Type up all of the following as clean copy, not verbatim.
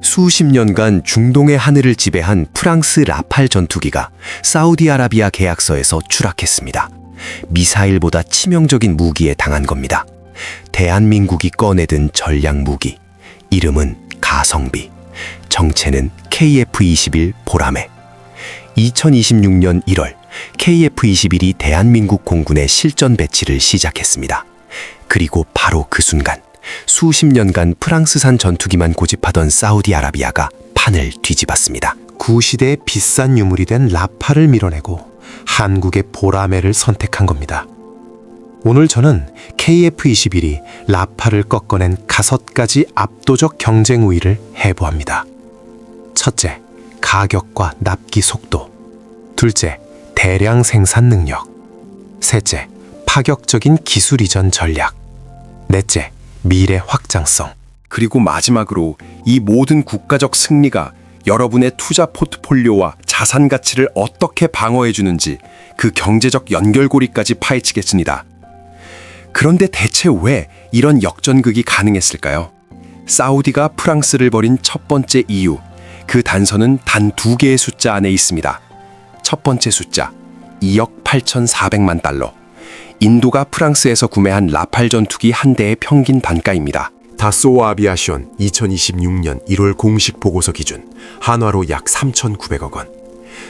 수십 년간 중동의 하늘을 지배한 프랑스 라팔 전투기가 사우디아라비아 계약서에서 추락했습니다. 미사일보다 치명적인 무기에 당한 겁니다. 대한민국이 꺼내든 전략 무기, 이름은 가성비, 정체는 KF-21 보라매. 2026년 1월 KF-21이 대한민국 공군의 실전 배치를 시작했습니다. 그리고 바로 그 순간 수십 년간 프랑스산 전투기만 고집하던 사우디아라비아가 판을 뒤집었습니다. 구시대의 비싼 유물이 된 라팔을 밀어내고 한국의 보라매를 선택한 겁니다. 오늘 저는 KF-21이 라팔을 꺾어낸 5가지 압도적 경쟁 우위를 해부합니다. 첫째, 가격과 납기 속도. 둘째, 대량 생산 능력. 셋째, 파격적인 기술 이전 전략. 넷째, 미래 확장성. 그리고 마지막으로 이 모든 국가적 승리가 여러분의 투자 포트폴리오와 자산 가치를 어떻게 방어해 주는지 그 경제적 연결고리까지 파헤치겠습니다. 그런데 대체 왜 이런 역전극이 가능했을까요? 사우디가 프랑스를 버린 첫 번째 이유, 그 단서는 단 2개의 숫자 안에 있습니다. 첫 번째 숫자, 2억 8,400만 달러. 인도가 프랑스에서 구매한 라팔 전투기 한 대의 평균 단가입니다. 다쏘 아비아시온 2026년 1월 공식 보고서 기준 한화로 약 3,900억 원.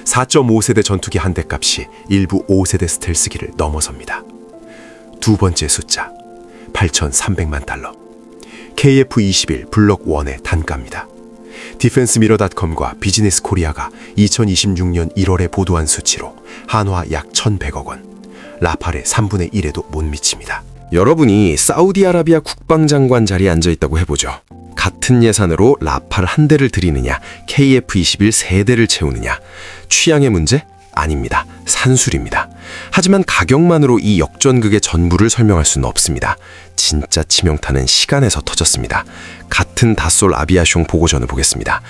4.5세대 전투기 한 대 값이 일부 5세대 스텔스기를 넘어섭니다. 두 번째 숫자 8,300만 달러. KF-21 블록 1의 단가입니다. 디펜스미러닷컴과 비즈니스 코리아가 2026년 1월에 보도한 수치로 한화 약 1,100억 원. 라팔의 3분의 1에도 못 미칩니다. 여러분이 사우디아라비아 국방장관 자리에 앉아 있다고 해보죠. 같은 예산으로 라팔 한 대를 드리느냐, KF-21 3대를 채우느냐. 취향의 문제? 아닙니다. 산술입니다. 하지만 가격만으로 이 역전극의 전부를 설명할 수는 없습니다. 진짜 치명타는 시간에서 터졌습니다. 같은 다솔 아비아숑 보고전을 보겠습니다.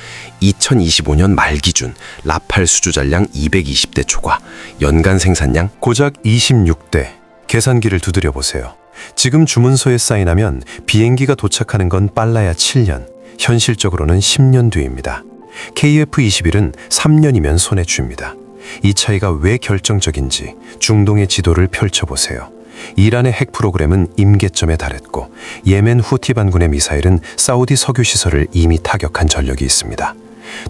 2025년 말 기준 라팔 수주 잔량 220대 초과, 연간 생산량 고작 26대. 계산기를 두드려 보세요. 지금 주문서에 사인하면 비행기가 도착하는 건 빨라야 7년, 현실적으로는 10년 뒤입니다. KF-21은 3년이면 손에 쥡니다. 이 차이가 왜 결정적인지 중동의 지도를 펼쳐보세요. 이란의 핵 프로그램은 임계점에 달했고 예멘 후티 반군의 미사일은 사우디 석유 시설을 이미 타격한 전력이 있습니다.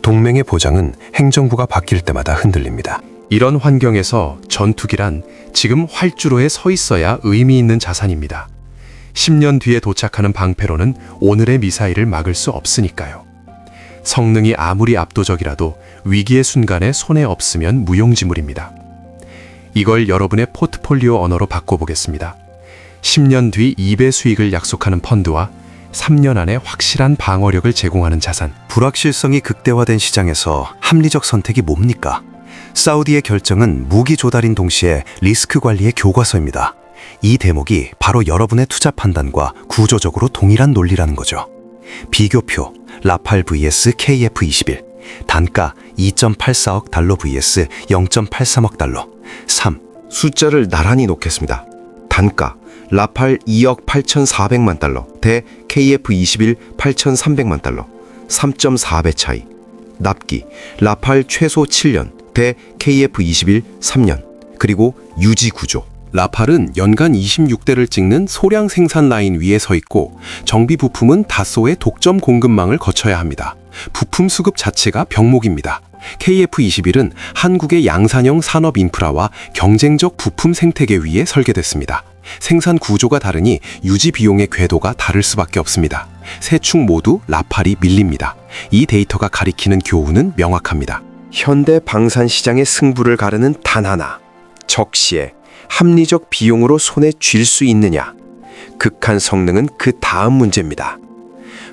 동맹의 보장은 행정부가 바뀔 때마다 흔들립니다. 이런 환경에서 전투기란 지금 활주로에 서 있어야 의미 있는 자산입니다. 10년 뒤에 도착하는 방패로는 오늘의 미사일을 막을 수 없으니까요. 성능이 아무리 압도적이라도 위기의 순간에 손에 없으면 무용지물입니다. 이걸 여러분의 포트폴리오 언어로 바꿔보겠습니다. 10년 뒤 2배 수익을 약속하는 펀드와 3년 안에 확실한 방어력을 제공하는 자산. 불확실성이 극대화된 시장에서 합리적 선택이 뭡니까? 사우디의 결정은 무기 조달인 동시에 리스크 관리의 교과서입니다. 이 대목이 바로 여러분의 투자 판단과 구조적으로 동일한 논리라는 거죠. 비교표, 라팔 vs KF-21. 단가 2.84억 달러 vs 0.83억 달러. 3. 숫자를 나란히 놓겠습니다. 단가 라팔 2억 8,400만 달러 대 KF-21 8,300만 달러 3.4배 차이. 납기 라팔 최소 7년 대 KF-21 3년. 그리고 유지 구조. 라팔은 연간 26대를 찍는 소량 생산 라인 위에 서 있고 정비 부품은 다소의 독점 공급망을 거쳐야 합니다. 부품 수급 자체가 병목입니다. KF-21은 한국의 양산형 산업 인프라와 경쟁적 부품 생태계 위에 설계됐습니다. 생산 구조가 다르니 유지 비용의 궤도가 다를 수밖에 없습니다. 세 축 모두 라팔이 밀립니다. 이 데이터가 가리키는 교훈은 명확합니다. 현대 방산 시장의 승부를 가르는 단 하나. 적시에 합리적 비용으로 손에 쥘 수 있느냐. 극한 성능은 그 다음 문제입니다.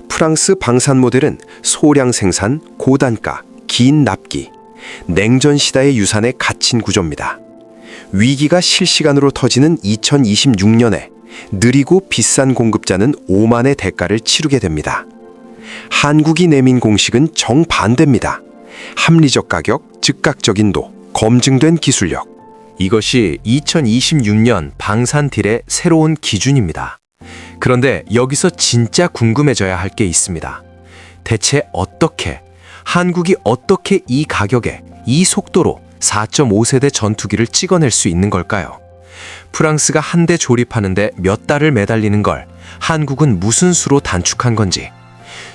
프랑스 방산 모델은 소량 생산, 고단가, 긴 납기, 냉전 시대의 유산에 갇힌 구조입니다. 위기가 실시간으로 터지는 2026년에 느리고 비싼 공급자는 오만의 대가를 치르게 됩니다. 한국이 내민 공식은 정반대입니다. 합리적 가격, 즉각적 인도, 검증된 기술력. 이것이 2026년 방산 딜의 새로운 기준입니다. 그런데 여기서 진짜 궁금해져야 할 게 있습니다. 대체 어떻게, 한국이 어떻게 이 가격에, 이 속도로 4.5세대 전투기를 찍어낼 수 있는 걸까요? 프랑스가 한 대 조립하는데 몇 달을 매달리는 걸 한국은 무슨 수로 단축한 건지,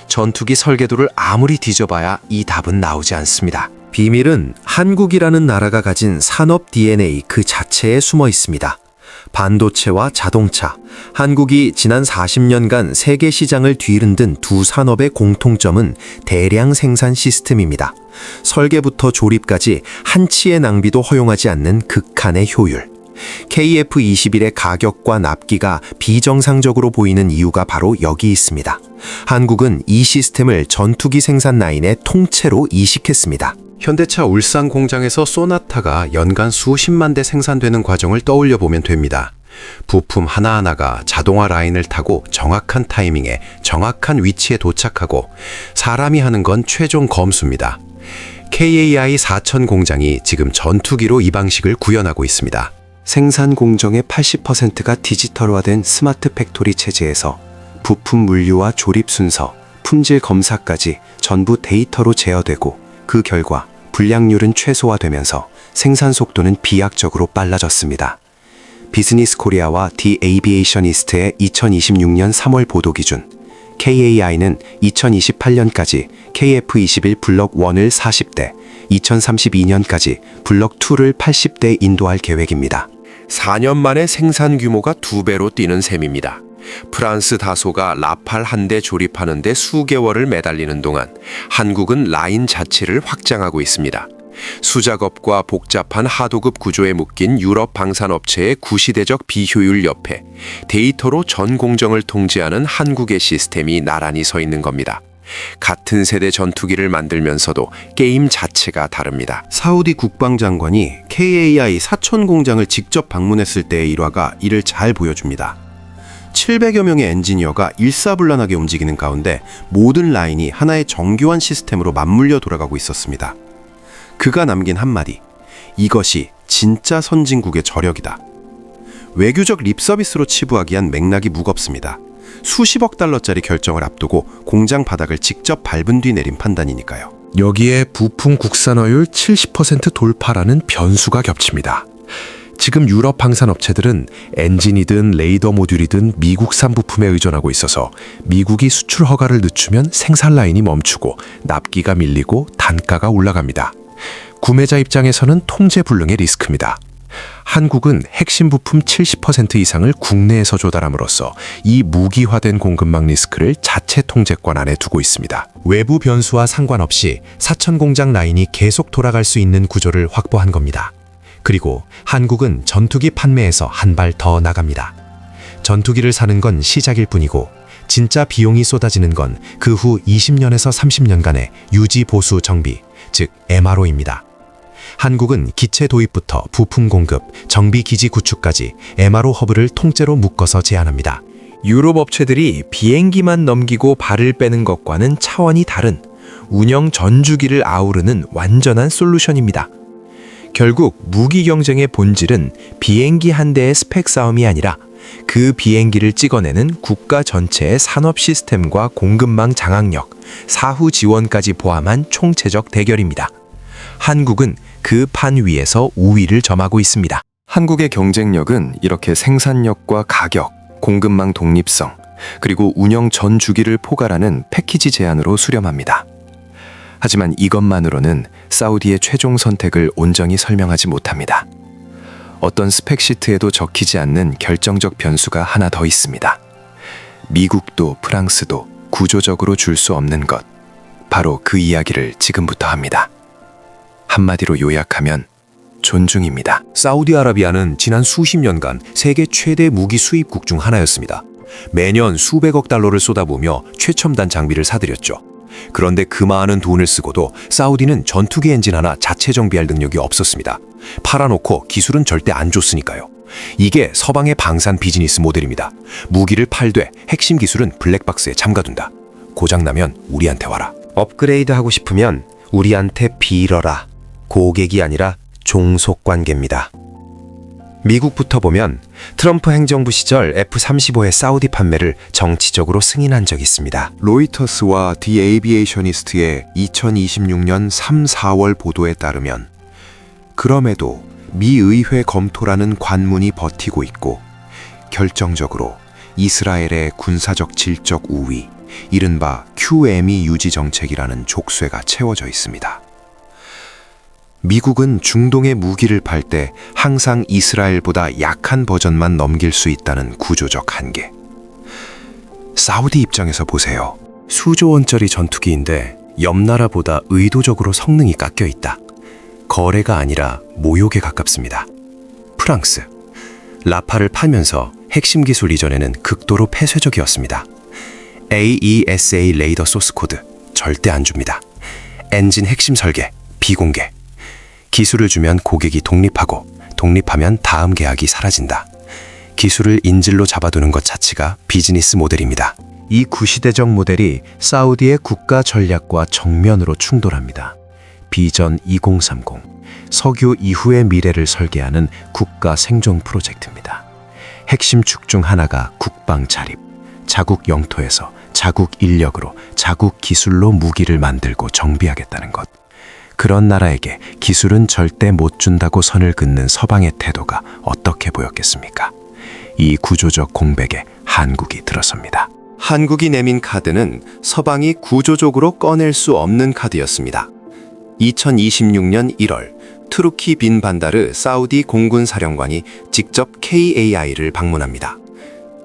전투기 설계도를 아무리 뒤져봐야 이 답은 나오지 않습니다. 비밀은 한국이라는 나라가 가진 산업 DNA 그 자체에 숨어 있습니다. 반도체와 자동차, 한국이 지난 40년간 세계 시장을 뒤흔든 두 산업의 공통점은 대량 생산 시스템입니다. 설계부터 조립까지 한치의 낭비도 허용하지 않는 극한의 효율. KF-21의 가격과 납기가 비정상적으로 보이는 이유가 바로 여기 있습니다. 한국은 이 시스템을 전투기 생산 라인의 통째로 이식했습니다. 현대차 울산 공장에서 소나타가 연간 수십만 대 생산되는 과정을 떠올려 보면 됩니다. 부품 하나하나가 자동화 라인을 타고 정확한 타이밍에 정확한 위치에 도착하고 사람이 하는 건 최종 검수입니다. KAI 4000 공장이 지금 전투기로 이 방식을 구현하고 있습니다. 생산 공정의 80%가 디지털화된 스마트 팩토리 체제에서 부품 물류와 조립 순서, 품질 검사까지 전부 데이터로 제어되고, 그 결과 불량률은 최소화되면서 생산 속도는 비약적으로 빨라졌습니다. 비즈니스 코리아와 디 에이비에이셔니스트의 2026년 3월 보도 기준, KAI는 2028년까지 KF-21 블록 1을 40대, 2032년까지 블록 2를 80대 인도할 계획입니다. 4년 만에 생산 규모가 2배로 뛰는 셈입니다. 프랑스 다소가 라팔 한 대 조립하는데 수개월을 매달리는 동안 한국은 라인 자체를 확장하고 있습니다. 수작업과 복잡한 하도급 구조에 묶인 유럽 방산업체의 구시대적 비효율 옆에 데이터로 전 공정을 통제하는 한국의 시스템이 나란히 서 있는 겁니다. 같은 세대 전투기를 만들면서도 게임 자체가 다릅니다. 사우디 국방장관이 KAI 4000 공장을 직접 방문했을 때의 일화가 이를 잘 보여줍니다. 700여 명의 엔지니어가 일사불란하게 움직이는 가운데 모든 라인이 하나의 정교한 시스템으로 맞물려 돌아가고 있었습니다. 그가 남긴 한마디, 이것이 진짜 선진국의 저력이다. 외교적 립서비스로 치부하기엔 맥락이 무겁습니다. 수십억 달러짜리 결정을 앞두고 공장 바닥을 직접 밟은 뒤 내린 판단이니까요. 여기에 부품 국산화율 70% 돌파라는 변수가 겹칩니다. 지금 유럽 방산업체들은 엔진이든 레이더 모듈이든 미국산 부품에 의존하고 있어서 미국이 수출 허가를 늦추면 생산 라인이 멈추고 납기가 밀리고 단가가 올라갑니다. 구매자 입장에서는 통제불능의 리스크입니다. 한국은 핵심 부품 70% 이상을 국내에서 조달함으로써 이 무기화된 공급망 리스크를 자체 통제권 안에 두고 있습니다. 외부 변수와 상관없이 4000 공장 라인이 계속 돌아갈 수 있는 구조를 확보한 겁니다. 그리고 한국은 전투기 판매에서 한 발 더 나갑니다. 전투기를 사는 건 시작일 뿐이고 진짜 비용이 쏟아지는 건 그 후 20년에서 30년간의 유지 보수 정비, 즉 MRO입니다. 한국은 기체 도입부터 부품 공급, 정비 기지 구축까지 MRO 허브를 통째로 묶어서 제안합니다. 유럽 업체들이 비행기만 넘기고 발을 빼는 것과는 차원이 다른 운영 전주기를 아우르는 완전한 솔루션입니다. 결국 무기 경쟁의 본질은 비행기 한 대의 스펙 싸움이 아니라 그 비행기를 찍어내는 국가 전체의 산업 시스템과 공급망 장악력, 사후 지원까지 포함한 총체적 대결입니다. 한국은 그 판 위에서 우위를 점하고 있습니다. 한국의 경쟁력은 이렇게 생산력과 가격, 공급망 독립성, 그리고 운영 전 주기를 포괄하는 패키지 제안으로 수렴합니다. 하지만 이것만으로는 사우디의 최종 선택을 온전히 설명하지 못합니다. 어떤 스펙시트에도 적히지 않는 결정적 변수가 하나 더 있습니다. 미국도 프랑스도 구조적으로 줄 수 없는 것, 바로 그 이야기를 지금부터 합니다. 한마디로 요약하면 존중입니다. 사우디아라비아는 지난 수십 년간 세계 최대 무기 수입국 중 하나였습니다. 매년 수백억 달러를 쏟아부으며 최첨단 장비를 사들였죠. 그런데 그 많은 돈을 쓰고도 사우디는 전투기 엔진 하나 자체 정비할 능력이 없었습니다. 팔아놓고 기술은 절대 안 줬으니까요. 이게 서방의 방산 비즈니스 모델입니다. 무기를 팔되 핵심 기술은 블랙박스에 잠가둔다. 고장나면 우리한테 와라. 업그레이드 하고 싶으면 우리한테 빌어라. 고객이 아니라 종속 관계입니다. 미국부터 보면 트럼프 행정부 시절 F-35의 사우디 판매를 정치적으로 승인한 적이 있습니다. 로이터스와 디 에이비에이셔니스트의 2026년 3, 4월 보도에 따르면 그럼에도 미 의회 검토라는 관문이 버티고 있고 결정적으로 이스라엘의 군사적 질적 우위, 이른바 QME 유지 정책이라는 족쇄가 채워져 있습니다. 미국은 중동에 무기를 팔 때 항상 이스라엘보다 약한 버전만 넘길 수 있다는 구조적 한계. 사우디 입장에서 보세요. 수조 원짜리 전투기인데 옆 나라보다 의도적으로 성능이 깎여 있다. 거래가 아니라 모욕에 가깝습니다. 프랑스. 라팔을 팔면서 핵심 기술 이전에는 극도로 폐쇄적이었습니다. AESA 레이더 소스 코드 절대 안 줍니다. 엔진 핵심 설계 비공개. 기술을 주면 고객이 독립하고 독립하면 다음 계약이 사라진다. 기술을 인질로 잡아두는 것 자체가 비즈니스 모델입니다. 이 구시대적 모델이 사우디의 국가 전략과 정면으로 충돌합니다. 비전 2030, 석유 이후의 미래를 설계하는 국가 생존 프로젝트입니다. 핵심 축 중 하나가 국방 자립, 자국 영토에서 자국 인력으로 자국 기술로 무기를 만들고 정비하겠다는 것. 그런 나라에게 기술은 절대 못 준다고 선을 긋는 서방의 태도가 어떻게 보였겠습니까? 이 구조적 공백에 한국이 들어섭니다. 한국이 내민 카드는 서방이 구조적으로 꺼낼 수 없는 카드였습니다. 2026년 1월 투르키 빈 반다르 사우디 공군 사령관이 직접 KAI를 방문합니다.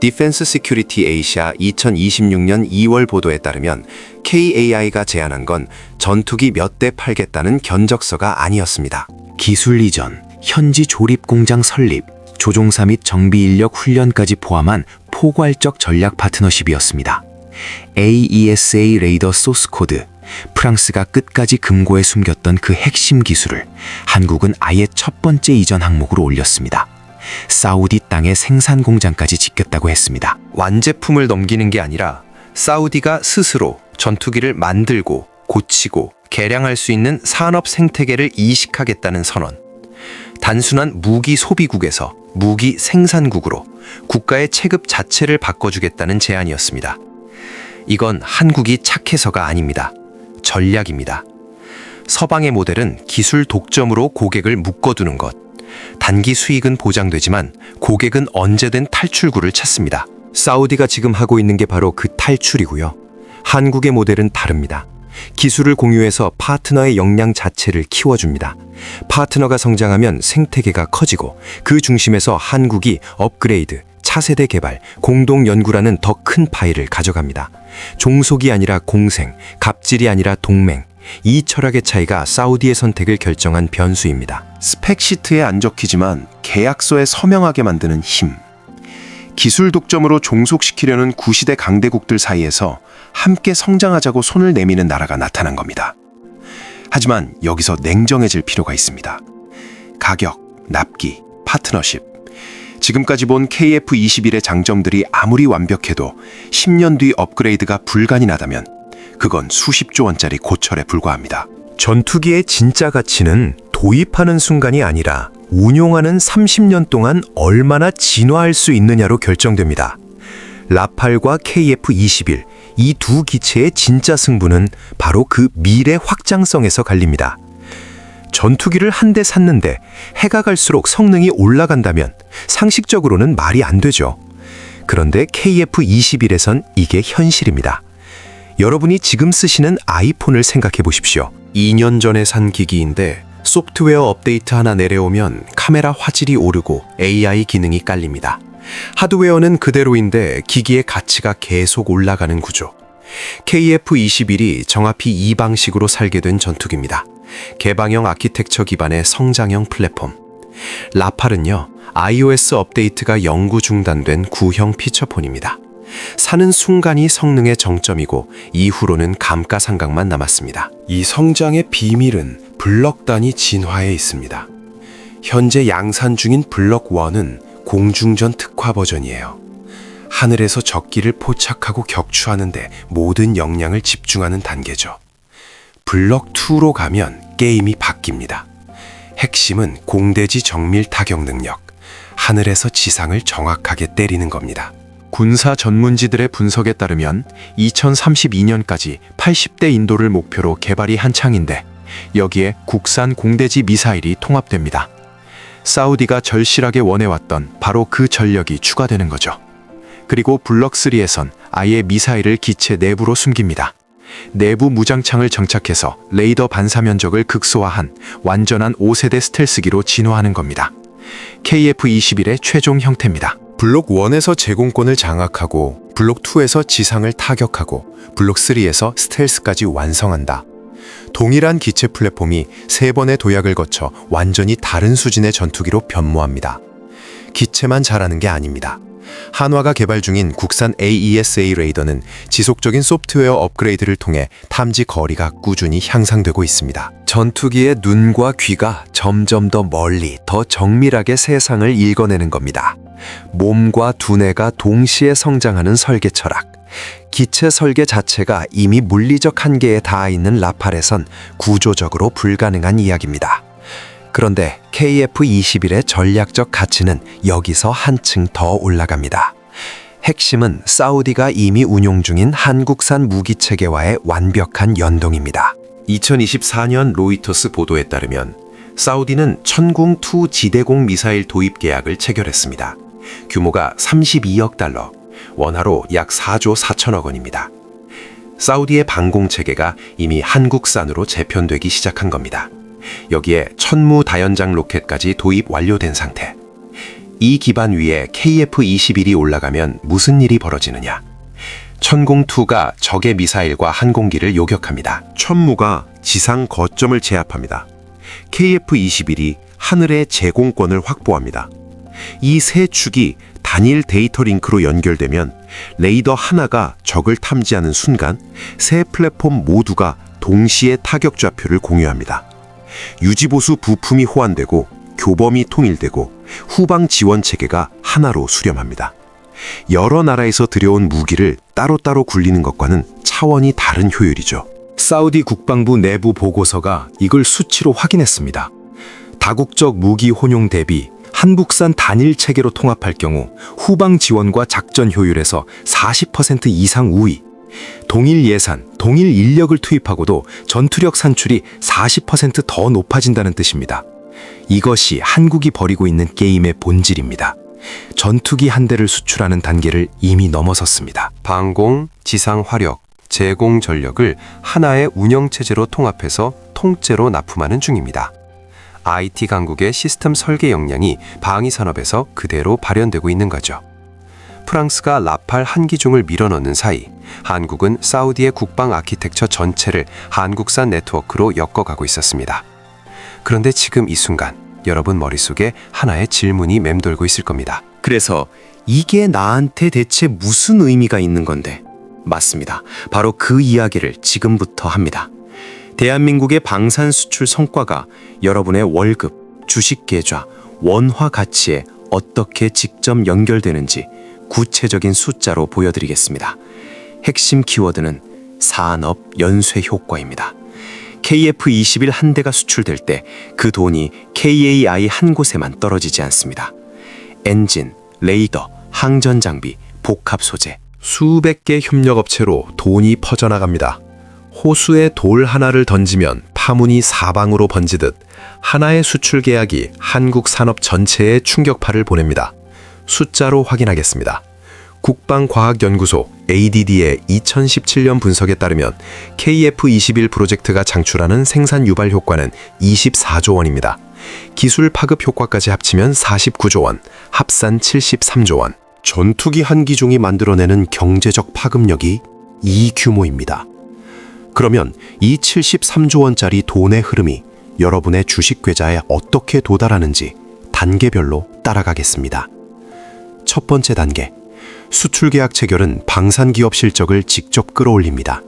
디펜스 시큐리티 에이시아 2026년 2월 보도에 따르면 KAI가 제안한 건 전투기 몇 대 팔겠다는 견적서가 아니었습니다. 기술 이전, 현지 조립 공장 설립, 조종사 및 정비 인력 훈련까지 포함한 포괄적 전략 파트너십이었습니다. AESA 레이더 소스 코드, 프랑스가 끝까지 금고에 숨겼던 그 핵심 기술을 한국은 아예 첫 번째 이전 항목으로 올렸습니다. 사우디 땅에 생산 공장까지 짓겠다고 했습니다. 완제품을 넘기는 게 아니라 사우디가 스스로 전투기를 만들고 고치고 개량할 수 있는 산업 생태계를 이식하겠다는 선언. 단순한 무기 소비국에서 무기 생산국으로 국가의 체급 자체를 바꿔주겠다는 제안이었습니다. 이건 한국이 착해서가 아닙니다. 전략입니다. 서방의 모델은 기술 독점으로 고객을 묶어두는 것. 단기 수익은 보장되지만 고객은 언제든 탈출구를 찾습니다. 사우디가 지금 하고 있는 게 바로 그 탈출이고요. 한국의 모델은 다릅니다. 기술을 공유해서 파트너의 역량 자체를 키워줍니다. 파트너가 성장하면 생태계가 커지고 그 중심에서 한국이 업그레이드, 차세대 개발, 공동 연구라는 더 큰 파일을 가져갑니다. 종속이 아니라 공생, 갑질이 아니라 동맹. 이 철학의 차이가 사우디의 선택을 결정한 변수입니다. 스펙시트에 안 적히지만 계약서에 서명하게 만드는 힘. 기술 독점으로 종속시키려는 구시대 강대국들 사이에서 함께 성장하자고 손을 내미는 나라가 나타난 겁니다. 하지만 여기서 냉정해질 필요가 있습니다. 가격, 납기, 파트너십. 지금까지 본 KF-21의 장점들이 아무리 완벽해도 10년 뒤 업그레이드가 불가능하다면 그건 수십조 원짜리 고철에 불과합니다. 전투기의 진짜 가치는 도입하는 순간이 아니라 운용하는 30년 동안 얼마나 진화할 수 있느냐로 결정됩니다. 라팔과 KF-21, 이 두 기체의 진짜 승부는 바로 그 미래 확장성에서 갈립니다. 전투기를 한 대 샀는데 해가 갈수록 성능이 올라간다면 상식적으로는 말이 안 되죠. 그런데 KF-21에선 이게 현실입니다. 여러분이 지금 쓰시는 아이폰을 생각해 보십시오. 2년 전에 산 기기인데 소프트웨어 업데이트 하나 내려오면 카메라 화질이 오르고 AI 기능이 깔립니다. 하드웨어는 그대로인데 기기의 가치가 계속 올라가는 구조. KF-21이 정확히 이 방식으로 설계된 전투기입니다. 개방형 아키텍처 기반의 성장형 플랫폼. 라팔은요, iOS 업데이트가 영구 중단된 구형 피처폰입니다. 사는 순간이 성능의 정점이고 이후로는 감가상각만 남았습니다. 이 성장의 비밀은 블럭 단위 진화에 있습니다. 현재 양산 중인 블럭 1은 공중전 특화 버전이에요. 하늘에서 적기를 포착하고 격추하는데 모든 역량을 집중하는 단계죠. 블럭 2로 가면 게임이 바뀝니다. 핵심은 공대지 정밀 타격 능력. 하늘에서 지상을 정확하게 때리는 겁니다. 군사 전문지들의 분석에 따르면 2032년까지 80대 인도를 목표로 개발이 한창인데 여기에 국산 공대지 미사일이 통합됩니다. 사우디가 절실하게 원해왔던 바로 그 전력이 추가되는 거죠. 그리고 블럭3에선 아예 미사일을 기체 내부로 숨깁니다. 내부 무장창을 정착해서 레이더 반사 면적을 극소화한 완전한 5세대 스텔스기로 진화하는 겁니다. KF-21의 최종 형태입니다. 블록 1에서 제공권을 장악하고 블록 2에서 지상을 타격하고 블록 3에서 스텔스까지 완성한다. 동일한 기체 플랫폼이 3번의 도약을 거쳐 완전히 다른 수준의 전투기로 변모합니다. 기체만 잘하는 게 아닙니다. 한화가 개발 중인 국산 AESA 레이더는 지속적인 소프트웨어 업그레이드를 통해 탐지 거리가 꾸준히 향상되고 있습니다. 전투기의 눈과 귀가 점점 더 멀리, 더 정밀하게 세상을 읽어내는 겁니다. 몸과 두뇌가 동시에 성장하는 설계 철학. 기체 설계 자체가 이미 물리적 한계에 닿아 있는 라팔에선 구조적으로 불가능한 이야기입니다. 그런데 KF-21의 전략적 가치는 여기서 한층 더 올라갑니다. 핵심은 사우디가 이미 운용 중인 한국산 무기체계와의 완벽한 연동입니다. 2024년 로이터스 보도에 따르면 사우디는 천궁2 지대공 미사일 도입 계약을 체결했습니다. 규모가 32억 달러, 원화로 약 4조 4천억 원입니다. 사우디의 방공 체계가 이미 한국산으로 재편되기 시작한 겁니다. 여기에 천무 다연장 로켓까지 도입 완료된 상태. 이 기반 위에 KF-21이 올라가면 무슨 일이 벌어지느냐? 천궁2가 적의 미사일과 항공기를 요격합니다. 천무가 지상 거점을 제압합니다. KF-21이 하늘의 제공권을 확보합니다. 이 세 축이 단일 데이터 링크로 연결되면 레이더 하나가 적을 탐지하는 순간 세 플랫폼 모두가 동시에 타격 좌표를 공유합니다. 유지보수 부품이 호환되고 교범이 통일되고 후방 지원 체계가 하나로 수렴합니다. 여러 나라에서 들여온 무기를 따로따로 굴리는 것과는 차원이 다른 효율이죠. 사우디 국방부 내부 보고서가 이걸 수치로 확인했습니다. 다국적 무기 혼용 대비 한국산 단일 체계로 통합할 경우 후방 지원과 작전 효율에서 40% 이상 우위, 동일 예산, 동일 인력을 투입하고도 전투력 산출이 40%더 높아진다는 뜻입니다. 이것이 한국이 벌이고 있는 게임의 본질입니다. 전투기 한 대를 수출하는 단계를 이미 넘어섰습니다. 방공, 지상 화력, 제공 전력을 하나의 운영체제로 통합해서 통째로 납품하는 중입니다. IT 강국의 시스템 설계 역량이 방위 산업에서 그대로 발현되고 있는 거죠. 프랑스가 라팔 한 기종을 밀어넣는 사이 한국은 사우디의 국방 아키텍처 전체를 한국산 네트워크로 엮어가고 있었습니다. 그런데 지금 이 순간 여러분 머릿속에 하나의 질문이 맴돌고 있을 겁니다. 그래서 이게 나한테 대체 무슨 의미가 있는 건데? 맞습니다. 바로 그 이야기를 지금부터 합니다. 대한민국의 방산 수출 성과가 여러분의 월급, 주식 계좌, 원화 가치에 어떻게 직접 연결되는지 구체적인 숫자로 보여드리겠습니다. 핵심 키워드는 산업 연쇄 효과입니다. KF-21 한 대가 수출될 때 그 돈이 KAI 한 곳에만 떨어지지 않습니다. 엔진, 레이더, 항전 장비, 복합 소재, 수백 개 협력업체로 돈이 퍼져나갑니다. 호수에 돌 하나를 던지면 파문이 사방으로 번지듯 하나의 수출 계약이 한국 산업 전체에 충격파를 보냅니다. 숫자로 확인하겠습니다. 국방과학연구소 ADD의 2017년 분석에 따르면 KF-21 프로젝트가 창출하는 생산 유발 효과는 24조 원입니다. 기술 파급 효과까지 합치면 49조 원, 합산 73조 원. 전투기 한 기종이 만들어내는 경제적 파급력이 이 규모입니다. 그러면 이 73조 원짜리 돈의 흐름이 여러분의 주식 계좌에 어떻게 도달하는지 단계별로 따라가겠습니다. 첫 번째 단계, 수출 계약 체결은 방산 기업 실적을 직접 끌어올립니다.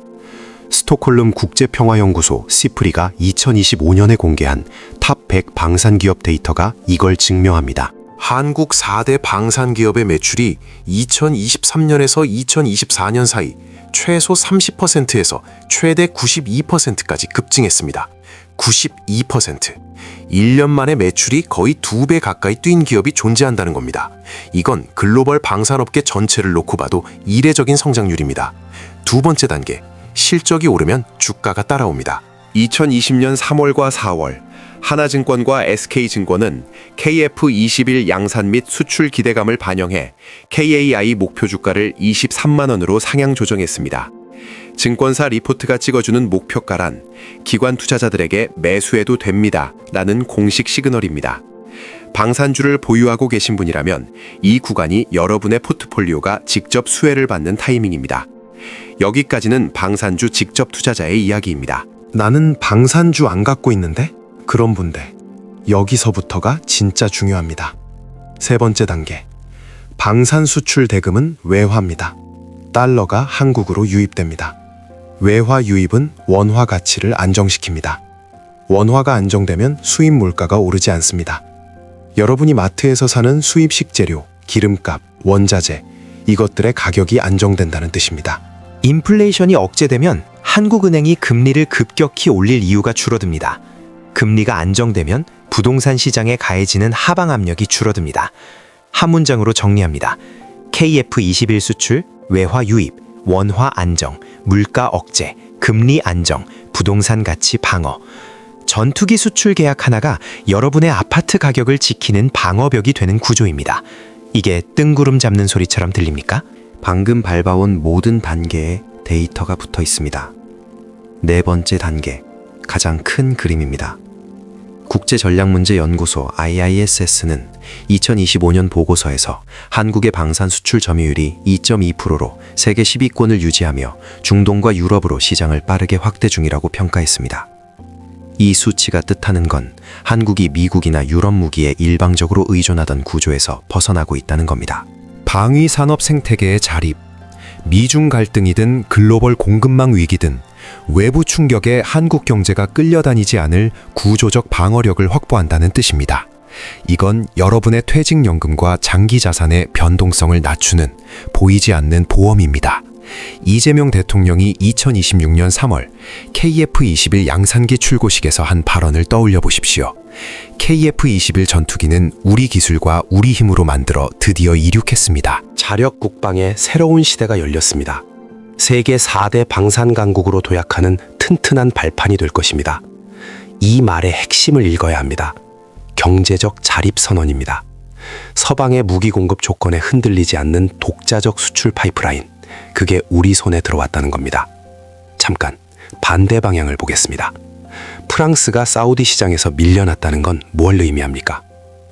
스톡홀름 국제평화연구소 시프리가 2025년에 공개한 탑 100 방산 기업 데이터가 이걸 증명합니다. 한국 4대 방산 기업의 매출이 2023년에서 2024년 사이 최소 30%에서 최대 92%까지 급증했습니다. 92%. 1년 만에 매출이 거의 2배 가까이 뛴 기업이 존재한다는 겁니다. 이건 글로벌 방산업계 전체를 놓고 봐도 이례적인 성장률입니다. 두 번째 단계, 실적이 오르면 주가가 따라옵니다. 2020년 3월과 4월 하나증권과 SK증권은 KF21 양산 및 수출 기대감을 반영해 KAI 목표 주가를 23만 원으로 상향 조정했습니다. 증권사 리포트가 찍어주는 목표가란 기관 투자자들에게 매수해도 됩니다 라는 공식 시그널입니다. 방산주를 보유하고 계신 분이라면 이 구간이 여러분의 포트폴리오가 직접 수혜를 받는 타이밍입니다. 여기까지는 방산주 직접 투자자의 이야기입니다. 나는 방산주 안 갖고 있는데? 그런 분들, 여기서부터가 진짜 중요합니다. 세 번째 단계, 방산 수출 대금은 외화입니다. 달러가 한국으로 유입됩니다. 외화 유입은 원화 가치를 안정시킵니다. 원화가 안정되면 수입 물가가 오르지 않습니다. 여러분이 마트에서 사는 수입 식재료, 기름값, 원자재, 이것들의 가격이 안정된다는 뜻입니다. 인플레이션이 억제되면 한국은행이 금리를 급격히 올릴 이유가 줄어듭니다. 금리가 안정되면 부동산 시장에 가해지는 하방 압력이 줄어듭니다. 한 문장으로 정리합니다. KF21 수출, 외화 유입, 원화 안정, 물가 억제, 금리 안정, 부동산 가치 방어. 전투기 수출 계약 하나가 여러분의 아파트 가격을 지키는 방어벽이 되는 구조입니다. 이게 뜬구름 잡는 소리처럼 들립니까? 방금 밟아온 모든 단계에 데이터가 붙어 있습니다. 네 번째 단계, 가장 큰 그림입니다. 국제전략문제연구소 IISS는 2025년 보고서에서 한국의 방산 수출 점유율이 2.2%로 세계 10위권을 유지하며 중동과 유럽으로 시장을 빠르게 확대 중이라고 평가했습니다. 이 수치가 뜻하는 건 한국이 미국이나 유럽 무기에 일방적으로 의존하던 구조에서 벗어나고 있다는 겁니다. 방위 산업 생태계의 자립, 미중 갈등이든 글로벌 공급망 위기든 외부 충격에 한국 경제가 끌려다니지 않을 구조적 방어력을 확보한다는 뜻입니다. 이건 여러분의 퇴직연금과 장기 자산의 변동성을 낮추는 보이지 않는 보험입니다. 이재명 대통령이 2026년 3월 KF21 양산기 출고식에서 한 발언을 떠올려 보십시오. KF21 전투기는 우리 기술과 우리 힘으로 만들어 드디어 이륙했습니다. 자력 국방의 새로운 시대가 열렸습니다. 세계 4대 방산 강국으로 도약하는 튼튼한 발판이 될 것입니다. 이 말의 핵심을 읽어야 합니다. 경제적 자립 선언입니다. 서방의 무기 공급 조건에 흔들리지 않는 독자적 수출 파이프라인, 그게 우리 손에 들어왔다는 겁니다. 잠깐 반대 방향을 보겠습니다. 프랑스가 사우디 시장에서 밀려났다는 건 뭘 의미합니까?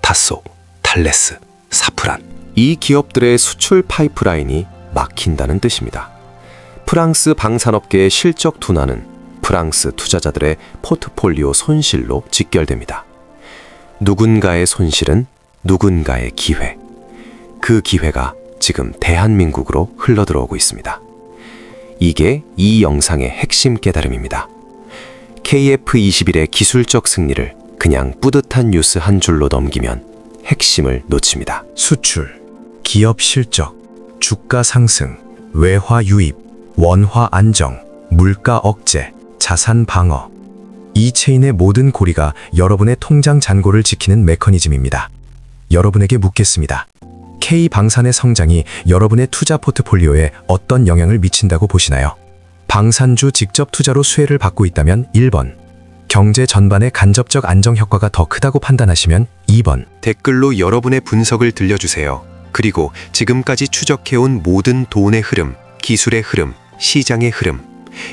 타소, 탈레스, 사프란. 이 기업들의 수출 파이프라인이 막힌다는 뜻입니다. 프랑스 방산업계의 실적 둔화는 프랑스 투자자들의 포트폴리오 손실로 직결됩니다. 누군가의 손실은 누군가의 기회. 그 기회가 지금 대한민국으로 흘러들어오고 있습니다. 이게 이 영상의 핵심 깨달음입니다. KF21의 기술적 승리를 그냥 뿌듯한 뉴스 한 줄로 넘기면 핵심을 놓칩니다. 수출, 기업 실적, 주가 상승, 외화 유입, 원화 안정, 물가 억제, 자산 방어. 이 체인의 모든 고리가 여러분의 통장 잔고를 지키는 메커니즘입니다. 여러분에게 묻겠습니다. K방산의 성장이 여러분의 투자 포트폴리오에 어떤 영향을 미친다고 보시나요? 방산주 직접 투자로 수혜를 받고 있다면 1번, 경제 전반의 간접적 안정 효과가 더 크다고 판단하시면 2번. 댓글로 여러분의 분석을 들려주세요. 그리고 지금까지 추적해온 모든 돈의 흐름, 기술의 흐름, 시장의 흐름,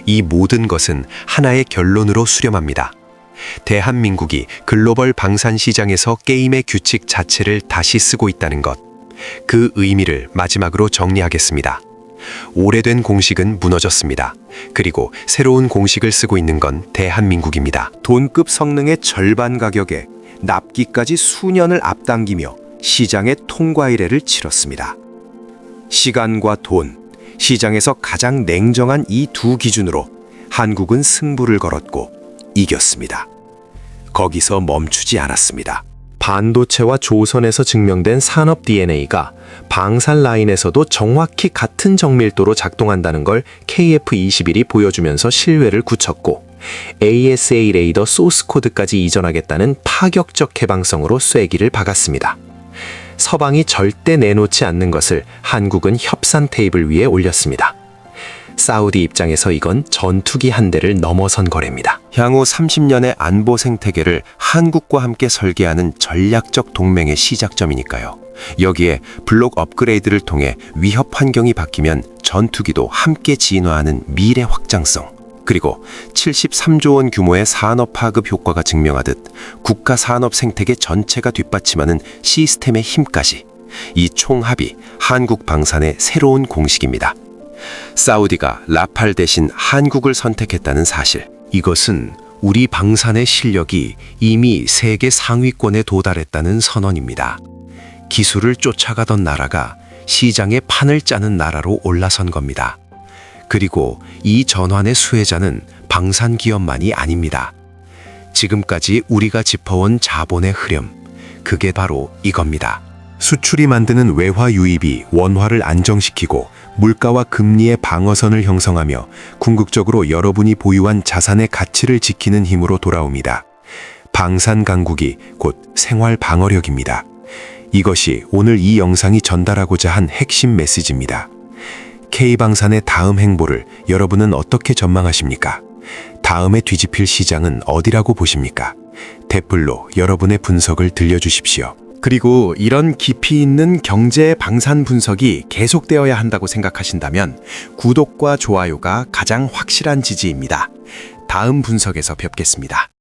이 모든 것은 하나의 결론으로 수렴합니다. 대한민국이 글로벌 방산 시장에서 게임의 규칙 자체를 다시 쓰고 있다는 것. 그 의미를 마지막으로 정리하겠습니다. 오래된 공식은 무너졌습니다. 그리고 새로운 공식을 쓰고 있는 건 대한민국입니다. 돈급 성능의 절반 가격에 납기까지 수년을 앞당기며 시장의 통과 의례를 치렀습니다. 시간과 돈, 시장에서 가장 냉정한 이 두 기준으로 한국은 승부를 걸었고 이겼습니다. 거기서 멈추지 않았습니다. 반도체와 조선에서 증명된 산업 DNA가 방산 라인에서도 정확히 같은 정밀도로 작동한다는 걸 KF21이 보여주면서 신뢰를 굳혔고, ASA 레이더 소스 코드까지 이전하겠다는 파격적 개방성으로 쐐기를 박았습니다. 서방이 절대 내놓지 않는 것을 한국은 협상 테이블 위에 올렸습니다. 사우디 입장에서 이건 전투기 한 대를 넘어선 거래입니다. 향후 30년의 안보 생태계를 한국과 함께 설계하는 전략적 동맹의 시작점이니까요. 여기에 블록 업그레이드를 통해 위협 환경이 바뀌면 전투기도 함께 진화하는 미래 확장성, 그리고 73조 원 규모의 산업 파급 효과가 증명하듯 국가 산업 생태계 전체가 뒷받침하는 시스템의 힘까지, 이 총합이 한국 방산의 새로운 공식입니다. 사우디가 라팔 대신 한국을 선택했다는 사실, 이것은 우리 방산의 실력이 이미 세계 상위권에 도달했다는 선언입니다. 기술을 쫓아가던 나라가 시장의 판을 짜는 나라로 올라선 겁니다. 그리고 이 전환의 수혜자는 방산 기업만이 아닙니다. 지금까지 우리가 짚어온 자본의 흐름, 그게 바로 이겁니다. 수출이 만드는 외화 유입이 원화를 안정시키고 물가와 금리의 방어선을 형성하며 궁극적으로 여러분이 보유한 자산의 가치를 지키는 힘으로 돌아옵니다. 방산 강국이 곧 생활 방어력입니다. 이것이 오늘 이 영상이 전달하고자 한 핵심 메시지입니다. K방산의 다음 행보를 여러분은 어떻게 전망하십니까? 다음에 뒤집힐 시장은 어디라고 보십니까? 댓글로 여러분의 분석을 들려주십시오. 그리고 이런 깊이 있는 경제 방산 분석이 계속되어야 한다고 생각하신다면 구독과 좋아요가 가장 확실한 지지입니다. 다음 분석에서 뵙겠습니다.